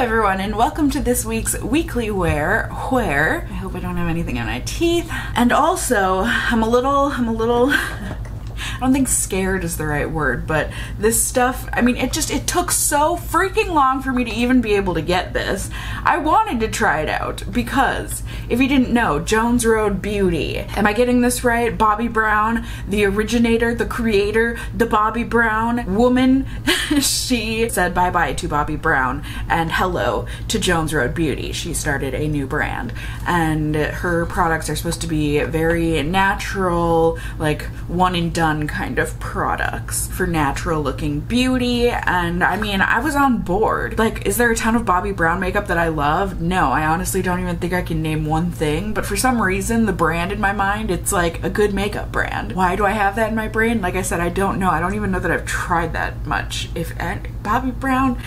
everyone, and welcome to this week's weekly wear, where I hope I don't have anything on my teeth. And also, I'm a little I don't think scared is the right word, but this stuff, I mean, it took so freaking long for me to even be able to get this. I wanted to try it out because, if you didn't know, Jones Road Beauty. Am I getting this right? Bobbi Brown, the originator, the creator, the Bobbi Brown woman, she said bye-bye to Bobbi Brown and hello to Jones Road Beauty. She started a new brand, and her products are supposed to be very natural, like one and done kind of products for natural looking beauty. And I mean, I was on board. Like, is there a ton of Bobbi Brown makeup that I love? No, I honestly don't even think I can name one thing, but for some reason the brand in my mind, it's like a good makeup brand. Why do I have that in my brain? Like I said, I don't know. I don't even know that I've tried that much. If Bobbi Brown,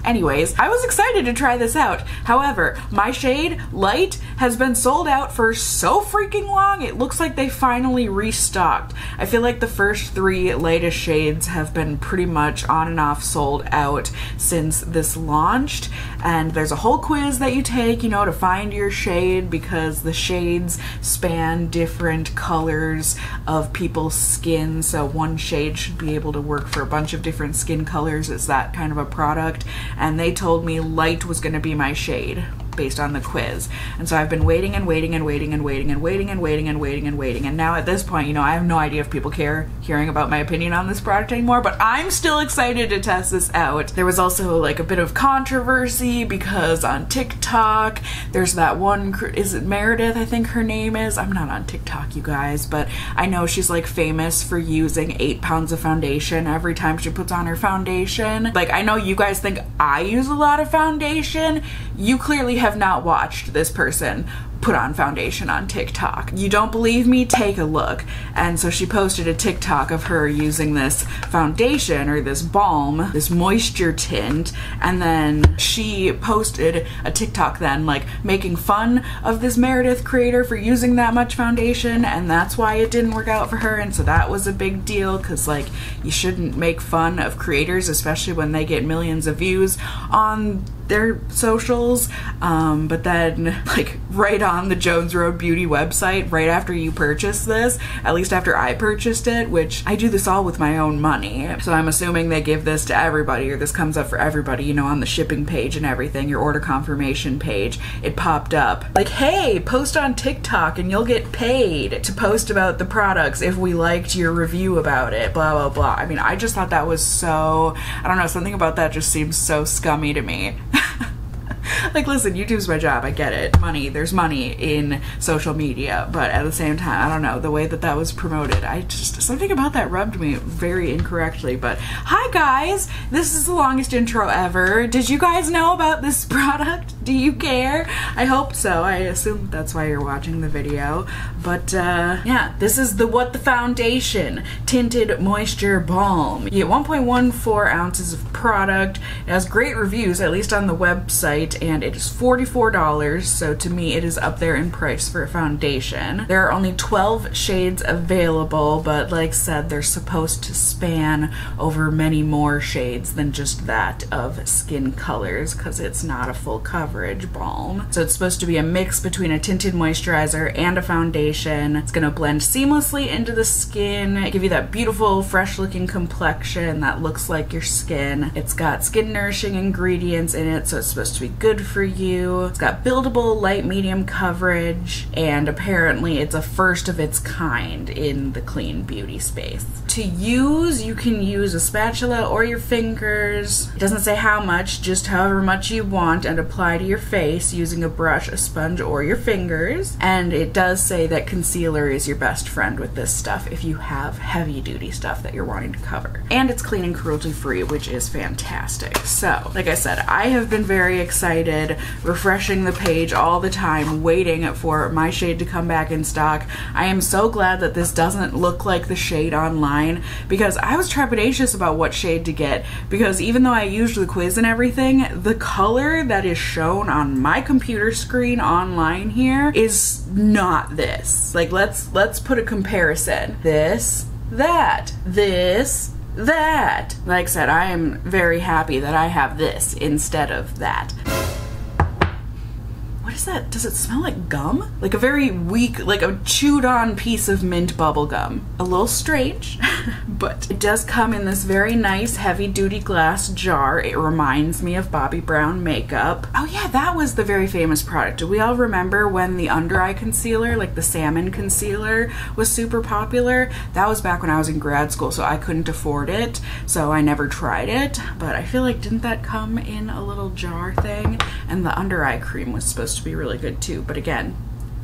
Anyways, I was excited to try this out. However, my shade, Light, has been sold out for so freaking long. It looks like they finally restocked. I feel like the first three lightest shades have been pretty much on and off sold out since this launched. And there's a whole quiz that you take, you know, to find your shade, because the shades span different colors of people's skin. So one shade should be able to work for a bunch of different skin colors. It's that kind of a product. And they told me Light was going to be my shade based on the quiz. And so I've been waiting and waiting and waiting and waiting and waiting and waiting and waiting and waiting. And now at this point, you know, I have no idea if people care hearing about my opinion on this product anymore, but I'm still excited to test this out. There was also like a bit of controversy because on TikTok, there's that one, is it Meredith, I think her name is? I'm not on TikTok, you guys, but I know she's like famous for using 8 pounds of foundation every time she puts on her foundation. Like, I know you guys think I use a lot of foundation. You clearly have not watched this person put on foundation on TikTok. You don't believe me? Take a look. And so she posted a TikTok of her using this foundation, or this balm, this moisture tint, and then she posted a TikTok then like making fun of this Meredith creator for using that much foundation, and that's why it didn't work out for her. And so that was a big deal, because like, you shouldn't make fun of creators, especially when they get millions of views on their socials. But then like right on the Jones Road Beauty website, right after you purchase this, at least after I purchased it, which I do this all with my own money, so I'm assuming they give this to everybody, or this comes up for everybody, you know, on the shipping page and everything, your order confirmation page, it popped up like, hey, post on TikTok and you'll get paid to post about the products if we liked your review about it, blah blah blah. I mean, I just thought that was so, I don't know, something about that just seems so scummy to me. Like, listen, YouTube's my job, I get it. Money, there's money in social media, but at the same time, I don't know, the way that that was promoted, something about that rubbed me very incorrectly. But hi guys, this is the longest intro ever. Did you guys know about this product? Do you care? I hope so. I assume that's why you're watching the video. But yeah, this is the What the Foundation Tinted Moisture Balm. You get 1.14 ounces of product. It has great reviews, at least on the website, and it is $44, so to me it is up there in price for a foundation. There are only 12 shades available, but like said, they're supposed to span over many more shades than just that of skin colors, because it's not a full coverage balm. So it's supposed to be a mix between a tinted moisturizer and a foundation. It's gonna blend seamlessly into the skin, give you that beautiful, fresh looking complexion that looks like your skin. It's got skin nourishing ingredients in it, so it's supposed to be good for you. It's got buildable light medium coverage, and apparently it's a first of its kind in the clean beauty space. To use, you can use a spatula or your fingers. It doesn't say how much, just however much you want, and apply to your face using a brush, a sponge, or your fingers. And it does say that concealer is your best friend with this stuff if you have heavy duty stuff that you're wanting to cover. And it's clean and cruelty free, which is fantastic. So, like I said, I have been very excited, refreshing the page all the time, waiting for my shade to come back in stock. I am so glad that this doesn't look like the shade online, because I was trepidatious about what shade to get, because even though I used the quiz and everything, the color that is shown on my computer screen online here is not this. Like, let's put a comparison. This, that, this, that. Like I said, I am very happy that I have this instead of that. What is that? Does it smell like gum? Like a very weak, like a chewed on piece of mint bubble gum. A little strange, but it does come in this very nice heavy duty glass jar. It reminds me of Bobbi Brown makeup. Oh yeah, that was the very famous product. Do we all remember when the under eye concealer, like the salmon concealer, was super popular? That was back when I was in grad school, so I couldn't afford it, so I never tried it. But I feel like, didn't that come in a little jar thing? And the under eye cream was supposed to be really good too, but again,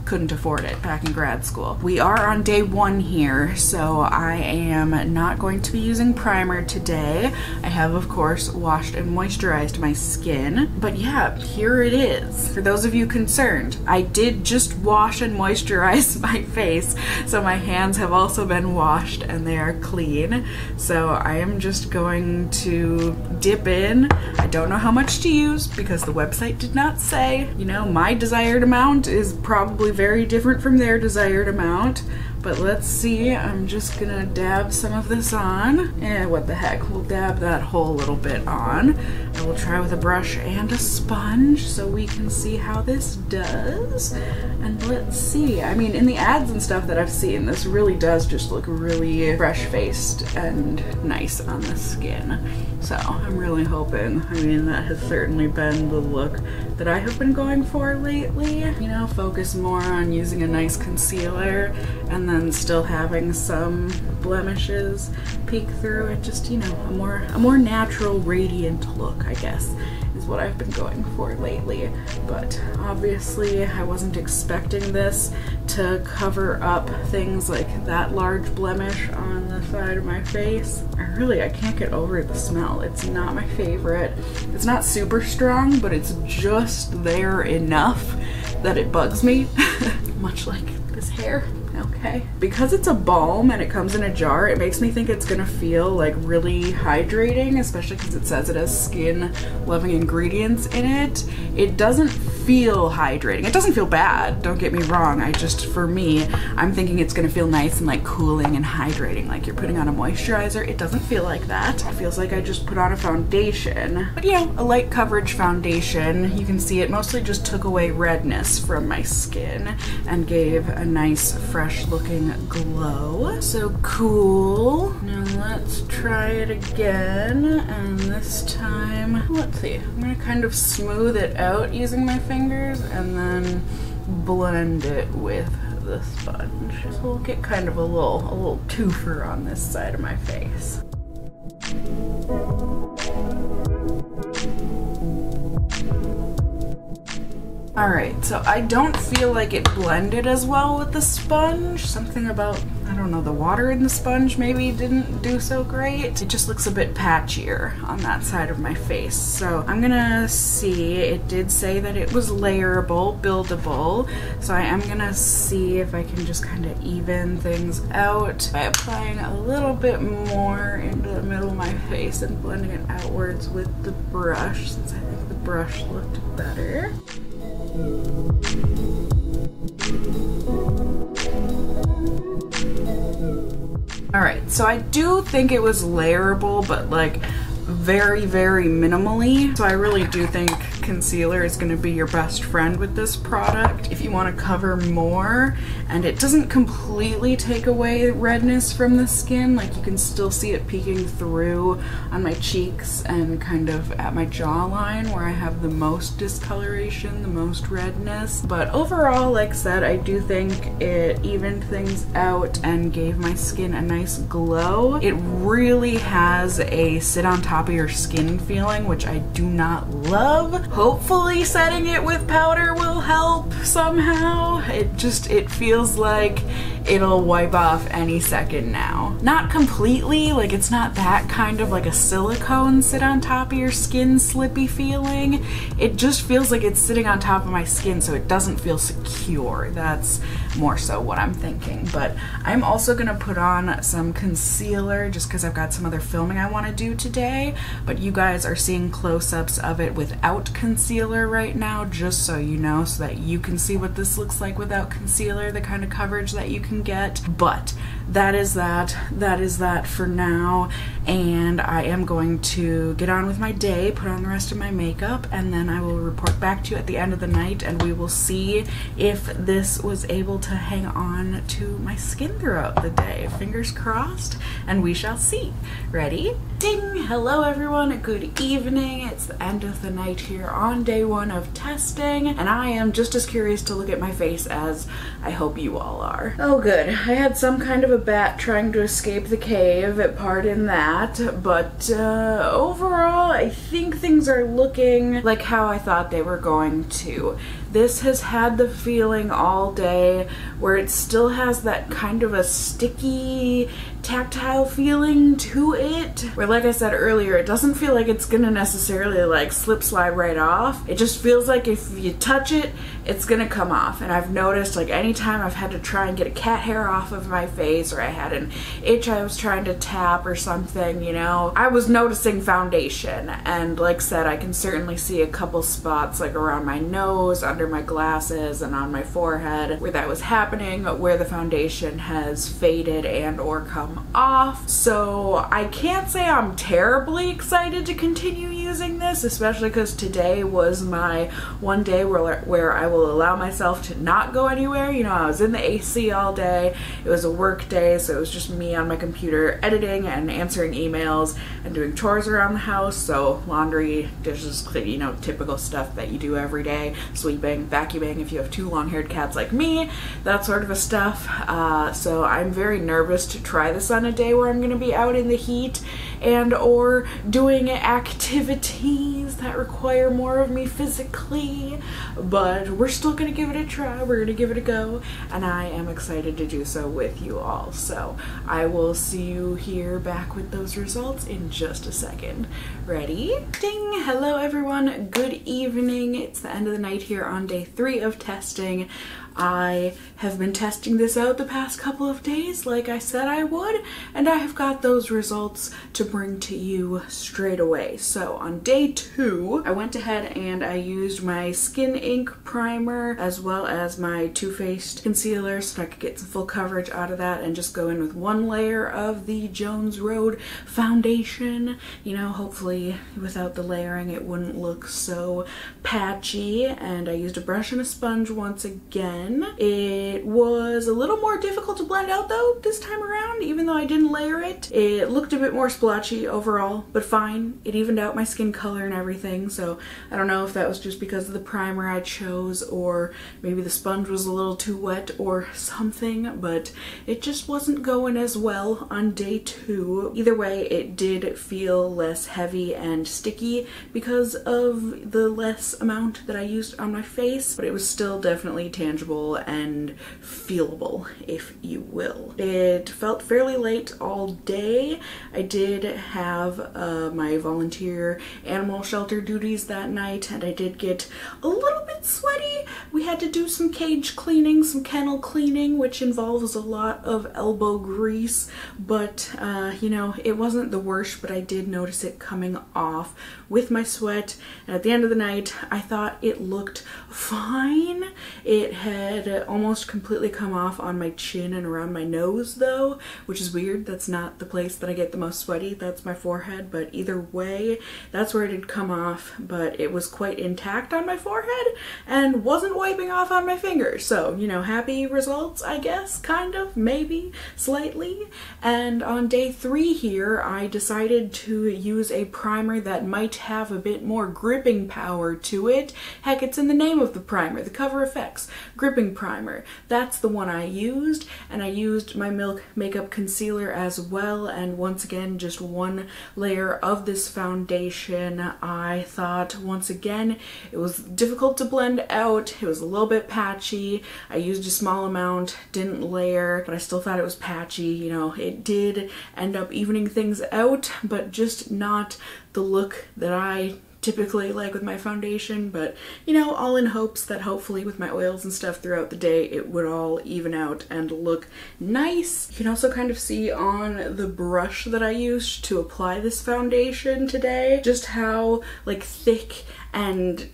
couldn't afford it back in grad school. We are on day 1 here, so I am not going to be using primer today. I have, of course, washed and moisturized my skin, but yeah, here it is. For those of you concerned, I did just wash and moisturize my face, so my hands have also been washed and they are clean. So I am just going to dip in. I don't know how much to use because the website did not say. You know, my desired amount is probably very different from their desired amount, but let's see. I'm just gonna dab some of this on, and what the heck, we'll dab that whole little bit on. I will try with a brush and a sponge so we can see how this does. And let's see, I mean, in the ads and stuff that I've seen, this really does just look really fresh-faced and nice on the skin. So I'm really hoping, I mean, that has certainly been the look that I have been going for lately. You know, focus more on using a nice concealer and then still having some blemishes peek through it. Just, you know, a more natural, radiant look, I guess, is what I've been going for lately. But obviously I wasn't expecting this to cover up things like that large blemish on the side of my face. I can't get over the smell. It's not my favorite. It's not super strong, but it's just there enough that it bugs me, much like this hair. Okay. Because it's a balm and it comes in a jar, it makes me think it's gonna feel like really hydrating, especially because it says it has skin loving ingredients in it. It doesn't feel hydrating. It doesn't feel bad, don't get me wrong. For me, I'm thinking it's gonna feel nice and like cooling and hydrating, like you're putting on a moisturizer. It doesn't feel like that. It feels like I just put on a foundation. But you know, a light coverage foundation. You can see it mostly just took away redness from my skin and gave a nice fresh looking glow. So cool. Now let's try it again, and this time, let's see, I'm gonna kind of smooth it out using my fingers and then blend it with the sponge. So we'll get kind of a little twofer on this side of my face. Alright, so I don't feel like it blended as well with the sponge. Something about, I don't know, the water in the sponge maybe didn't do so great. It just looks a bit patchier on that side of my face. So I'm gonna see, it did say that it was layerable, buildable. So I am gonna see if I can just kind of even things out by applying a little bit more into the middle of my face and blending it outwards with the brush, since I think the brush looked better. Alright, so I do think it was layerable, but like very, very minimally. So I really do think concealer is going to be your best friend with this product if you want to cover more and it doesn't completely take away redness from the skin. Like you can still see it peeking through on my cheeks and kind of at my jawline where I have the most discoloration, the most redness. But overall, like I said, I do think it evened things out and gave my skin a nice glow. It really has a sit on top of your skin feeling, which I do not love. Hopefully setting it with powder will help somehow. It feels like it'll wipe off any second now. Not completely, like it's not that kind of like a silicone sit on top of your skin slippy feeling. It just feels like it's sitting on top of my skin, so it doesn't feel secure. That's more so what I'm thinking. But I'm also gonna put on some concealer just because I've got some other filming I want to do today. But you guys are seeing close-ups of it without concealer right now, just so you know, so that you can see what this looks like without concealer, the kind of coverage that you can get. But that is that for now, and I am going to get on with my day, put on the rest of my makeup, and then I will report back to you at the end of the night, and we will see if this was able to hang on to my skin throughout the day. Fingers crossed, and we shall see. Ready? Ding! Hello everyone, good evening. It's the end of the night here on day 1 of testing, and I am just as curious to look at my face as I hope you all are. Oh good, I had some kind of a bat trying to escape the cave, pardon that, but overall I think things are looking like how I thought they were going to. This has had the feeling all day where it still has that kind of a sticky, tactile feeling to it, where like I said earlier, it doesn't feel like it's gonna necessarily like slip slide right off. It just feels like if you touch it, it's gonna come off. And I've noticed like anytime I've had to try and get a cat hair off of my face, or I had an itch I was trying to tap or something, you know, I was noticing foundation. And like I said, I can certainly see a couple spots like around my nose, under my glasses, and on my forehead where that was happening, where the foundation has faded and or come off. So I can't say I'm terribly excited to continue using this, especially because today was my one day where I will allow myself to not go anywhere. You know, I was in the AC all day. It was a work day, so it was just me on my computer editing and answering emails and doing chores around the house. So laundry, dishes, you know, typical stuff that you do every day, sweeping, vacuuming if you have 2 long-haired cats like me, that sort of a stuff. So I'm very nervous to try this on a day where I'm gonna be out in the heat and or doing activities that require more of me physically, but we're still gonna give it a try, we're gonna give it a go, and I am excited to do so with you all. So I will see you here back with those results in just a second. Ready? Ding! Hello everyone, good evening. It's the end of the night here on day 3 of testing. I have been testing this out the past couple of days like I said I would, and I have got those results to bring to you straight away. So on day 2, I went ahead and I used my Skin Ink primer as well as my Too Faced concealer so I could get some full coverage out of that and just go in with 1 layer of the Jones Road foundation. You know, hopefully without the layering it wouldn't look so patchy, and I used a brush and a sponge once again. It was a little more difficult to blend out though this time around, even though I didn't layer it. It looked a bit more splotchy overall, but fine. It evened out my skin color and everything, so I don't know if that was just because of the primer I chose, or maybe the sponge was a little too wet or something, but it just wasn't going as well on day 2. Either way, it did feel less heavy and sticky because of the less amount that I used on my face, but it was still definitely tangible and feelable, if you will. It felt fairly late all day. I did have my volunteer animal shelter duties that night, and I did get a little bit sweaty. We had to do some cage cleaning, some kennel cleaning, which involves a lot of elbow grease, but you know, it wasn't the worst, but I did notice it coming off with my sweat, and at the end of the night I thought it looked fine. It had almost completely come off on my chin and around my nose though, which is weird. That's not the place that I get the most sweaty, that's my forehead, but either way, that's where it had come off, but it was quite intact on my forehead and wasn't wiping off on my fingers. So, you know, happy results, I guess, kind of, maybe, slightly. And on day 3 here, I decided to use a primer that might have a bit more gripping power to it. Heck, it's in the name of the primer, the Cover FX gripping primer. That's the one I used, and I used my Milk Makeup Concealer as well, and once again, just 1 layer of this foundation. I thought, once again, it was difficult to blend out. It was a little bit patchy. I used a small amount, didn't layer, but I still thought it was patchy. You know, it did end up evening things out, but just not the look that I typically like with my foundation, but you know, all in hopes that hopefully with my oils and stuff throughout the day it would all even out and look nice. You can also kind of see on the brush that I used to apply this foundation today just how like thick and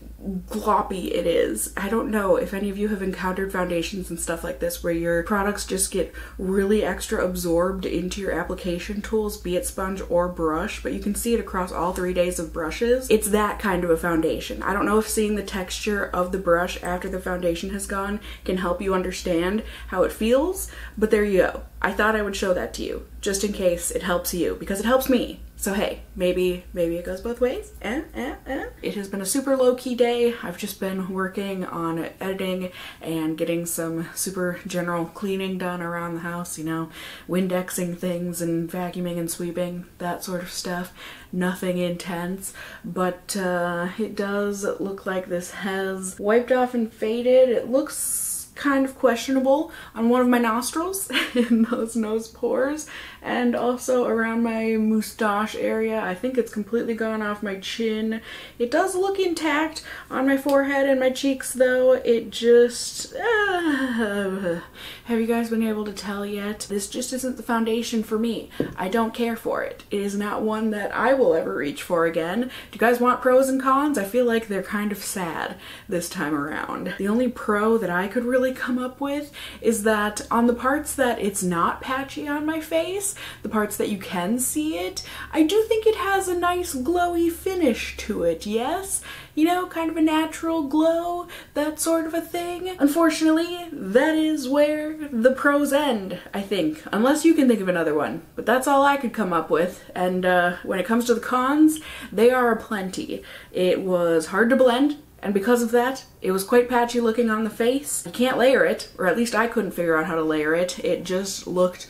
gloppy it is. I don't know if any of you have encountered foundations and stuff like this where your products just get really extra absorbed into your application tools, be it sponge or brush, but you can see it across all 3 days of brushes. It's that kind of a foundation. I don't know if seeing the texture of the brush after the foundation has gone can help you understand how it feels, but there you go. I thought I would show that to you just in case it helps you, because it helps me. So hey, maybe it goes both ways. It has been a super low-key day. I've just been working on editing and getting some super general cleaning done around the house, you know, Windexing things and vacuuming and sweeping, that sort of stuff. Nothing intense, but it does look like this has wiped off and faded. It looks kind of questionable on one of my nostrils in those nose pores, and also around my moustache area. I think it's completely gone off my chin. It does look intact on my forehead and my cheeks though. It just have you guys been able to tell yet? This just isn't the foundation for me. I don't care for it. It is not one that I will ever reach for again. Do you guys want pros and cons? I feel like they're kind of sad this time around. The only pro that I could really come up with is that on the parts that it's not patchy on my face, the parts that you can see it, I do think it has a nice glowy finish to it, yes? You know, kind of a natural glow, that sort of a thing. Unfortunately, that is where the pros end, I think. Unless you can think of another one. But that's all I could come up with. And when it comes to the cons, they are aplenty. It was hard to blend, and because of that, it was quite patchy looking on the face. You can't layer it, or at least I couldn't figure out how to layer it. It just looked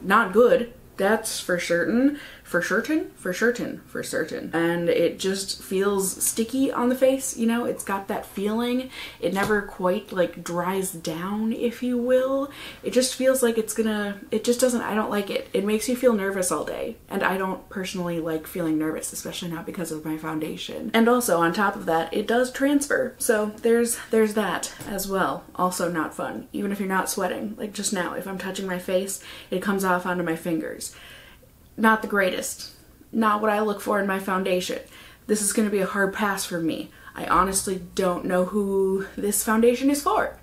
not good. That's for certain. For certain. And it just feels sticky on the face, you know? It's got that feeling. It never quite like dries down, if you will. It just feels like it's gonna, it just doesn't, I don't like it. It makes you feel nervous all day. And I don't personally like feeling nervous, especially not because of my foundation. And also on top of that, it does transfer. So there's that as well. Also not fun, even if you're not sweating. Like just now, if I'm touching my face, it comes off onto my fingers. Not the greatest. Not what I look for in my foundation. This is going to be a hard pass for me. I honestly don't know who this foundation is for.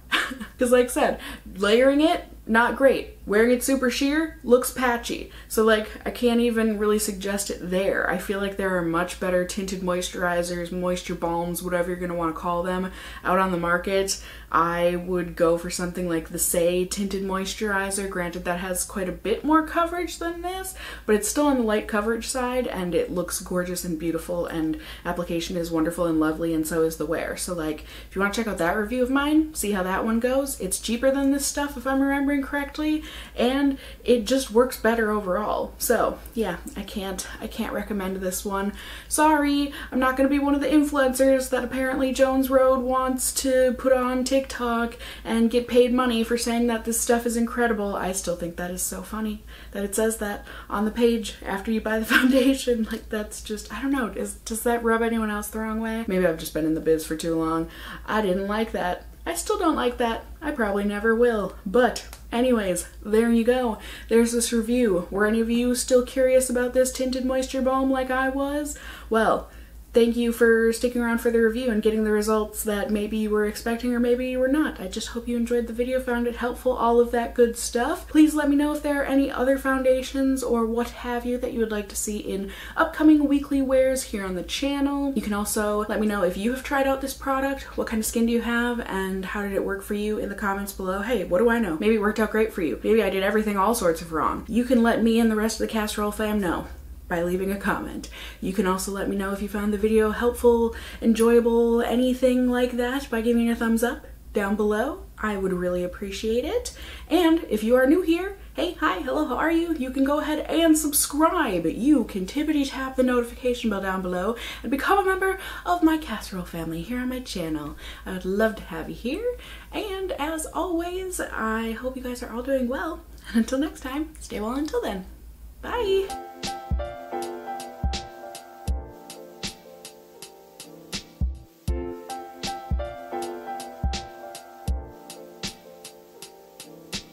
Because like I said, layering it, not great. Wearing it super sheer, looks patchy. So like, I can't even really suggest it there. I feel like there are much better tinted moisturizers, moisture balms, whatever you're gonna wanna call them, out on the market. I would go for something like the Say Tinted Moisturizer. Granted, that has quite a bit more coverage than this, but it's still on the light coverage side, and it looks gorgeous and beautiful, and application is wonderful and lovely, and so is the wear. So like, if you wanna check out that review of mine, see how that one goes. It's cheaper than this stuff, if I'm remembering correctly, and it just works better overall. So yeah, I can't recommend this one. Sorry, I'm not gonna be one of the influencers that apparently Jones Road wants to put on TikTok and get paid money for saying that this stuff is incredible. I still think that is so funny that it says that on the page after you buy the foundation. Like, that's just, I don't know, does that rub anyone else the wrong way? Maybe I've just been in the biz for too long. I didn't like that. I still don't like that. I probably never will. But anyways, there you go. There's this review. Were any of you still curious about this tinted moisture balm like I was? Well, thank you for sticking around for the review and getting the results that maybe you were expecting or maybe you were not. I just hope you enjoyed the video, found it helpful, all of that good stuff. Please let me know if there are any other foundations or what have you that you would like to see in upcoming weekly wears here on the channel. You can also let me know if you have tried out this product, what kind of skin do you have, and how did it work for you in the comments below. Hey, what do I know? Maybe it worked out great for you. Maybe I did everything all sorts of wrong. You can let me and the rest of the casserole fam know by leaving a comment. You can also let me know if you found the video helpful, enjoyable, anything like that by giving a thumbs up down below. I would really appreciate it. And if you are new here, hey, hi, hello, how are you? You can go ahead and subscribe. You can tippity tap the notification bell down below and become a member of my casserole family here on my channel. I would love to have you here. And as always, I hope you guys are all doing well. And until next time, stay well until then. Bye!